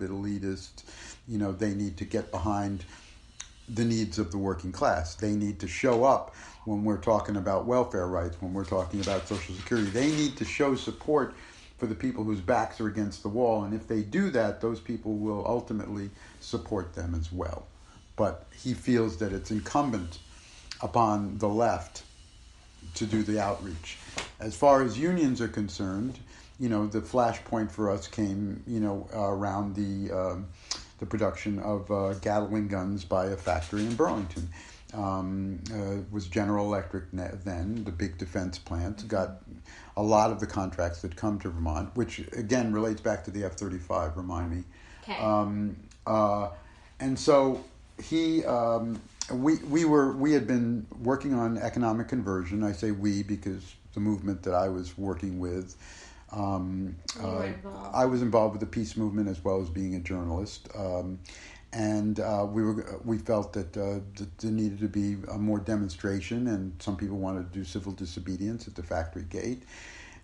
bit elitist. They need to get behind the needs of the working class. They need to show up when we're talking about welfare rights, when we're talking about Social Security. They need to show support for the people whose backs are against the wall. And if they do that, those people will ultimately support them as well. But he feels that it's incumbent upon the left to do the outreach. As far as unions are concerned, the flashpoint for us came, around the production of Gatling guns by a factory in Burlington. It was General Electric then, the big defense plant, got a lot of the contracts that come to Vermont, which again relates back to the F-35, remind me. Okay. And so we had been working on economic conversion. I say we because the movement that I was working with, I was involved with the peace movement as well as being a journalist, and we felt that there needed to be more demonstration, and some people wanted to do civil disobedience at the factory gate,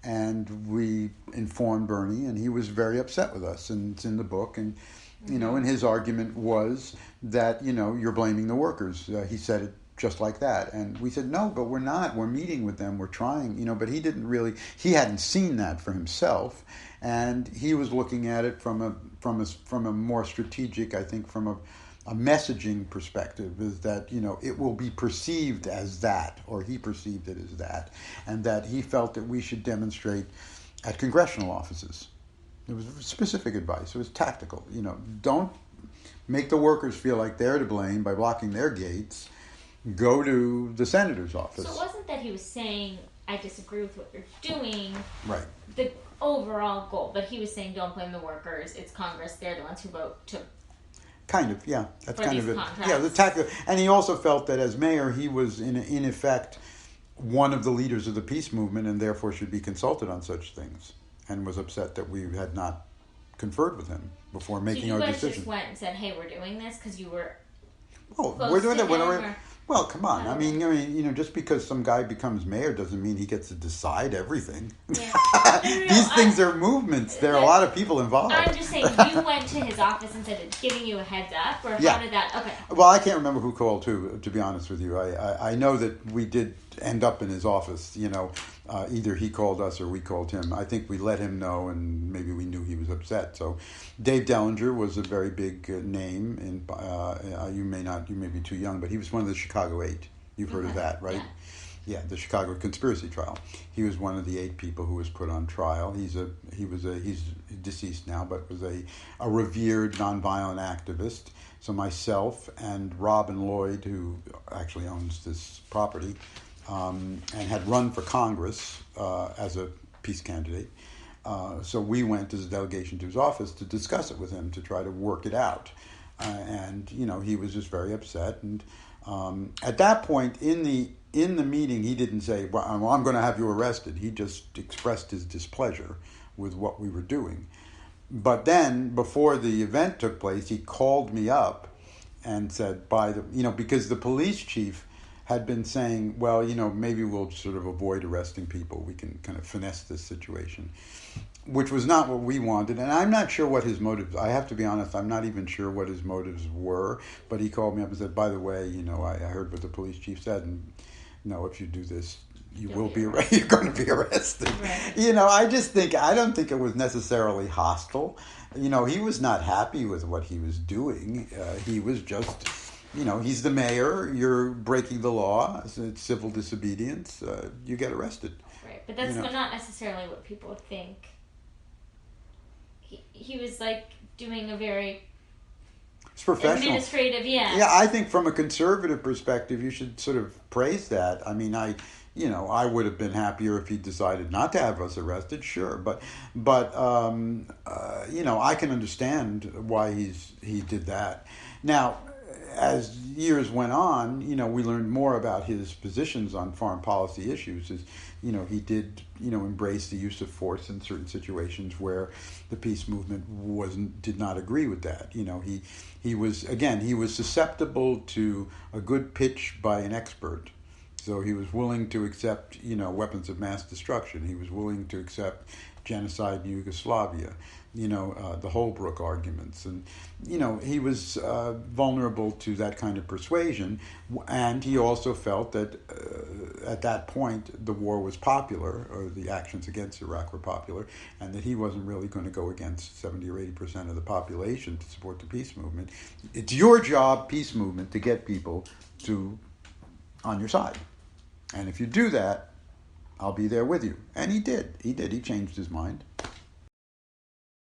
and we informed Bernie, and he was very upset with us, and it's in the book, and and his argument was that you're blaming the workers. He said it just like that. And we said, no, but we're not. We're meeting with them. We're trying, but he hadn't seen that for himself. And he was looking at it from a more strategic, I think, from a messaging perspective, is that, it will be perceived as that, or he perceived it as that, and that he felt that we should demonstrate at congressional offices. It was specific advice. It was tactical. Don't make the workers feel like they're to blame by blocking their gates. Go to the senator's office. So it wasn't that he was saying, I disagree with what you're doing. Right. The overall goal. But he was saying, don't blame the workers. It's Congress. They're the ones who vote to... Kind of, yeah. That's kind of it. Contracts. Yeah, the tactical. And he also felt that as mayor, he was, in effect, one of the leaders of the peace movement and therefore should be consulted on such things. And was upset that we had not conferred with him before making our decision. So you guys just went and said, hey, we're doing this because you were we're doing that. Or... Well, come on. I mean, just because some guy becomes mayor doesn't mean he gets to decide everything. Yeah. These things are movements. There are a lot of people involved. I'm just saying, you went to his office and said it's giving you a heads up, or how did that? Okay. Well, I can't remember who called to be honest with you. I know that we did end up in his office. Either he called us or we called him. I think we let him know, and maybe we knew he was upset. So, Dave Dellinger was a very big name. You may be too young, but he was one of the Chicago 8. You've heard of that, right? Yeah, the Chicago conspiracy trial. He was one of the 8 people who was put on trial. He's deceased now, but was a revered nonviolent activist. So myself and Robin Lloyd, who actually owns this property, and had run for Congress as a peace candidate. So we went as a delegation to his office to discuss it with him, to try to work it out. And he was just very upset. And at that point in the meeting, he didn't say, well, I'm going to have you arrested. He just expressed his displeasure with what we were doing. But then, before the event took place, he called me up and said, because the police chief had been saying, well, maybe we'll sort of avoid arresting people. We can kind of finesse this situation, which was not what we wanted. And I'm not sure what his motives, I have to be honest, I'm not even sure what his motives were. But he called me up and said, by the way, I heard what the police chief said, and if you do this, you're going to be arrested. Right. I don't think it was necessarily hostile. He was not happy with what he was doing. He was just... he's the mayor, you're breaking the law, it's civil disobedience, you get arrested. Right, but that's not necessarily what people think. He was, doing a very it's professional. Administrative, Yeah, I think from a conservative perspective, you should sort of praise that. I mean, I would have been happier if he decided not to have us arrested, sure. But I can understand why he did that. Now, as years went on, we learned more about his positions on foreign policy issues. He did, embrace the use of force in certain situations where the peace movement did not agree with that. He was susceptible to a good pitch by an expert. So he was willing to accept, weapons of mass destruction. He was willing to accept genocide in Yugoslavia, the Holbrooke arguments. And, he was vulnerable to that kind of persuasion. And he also felt that at that point the war was popular, or the actions against Iraq were popular, and that he wasn't really going to go against 70 or 80% of the population to support the peace movement. It's your job, peace movement, to get people on your side. And if you do that, I'll be there with you. And he did. He changed his mind.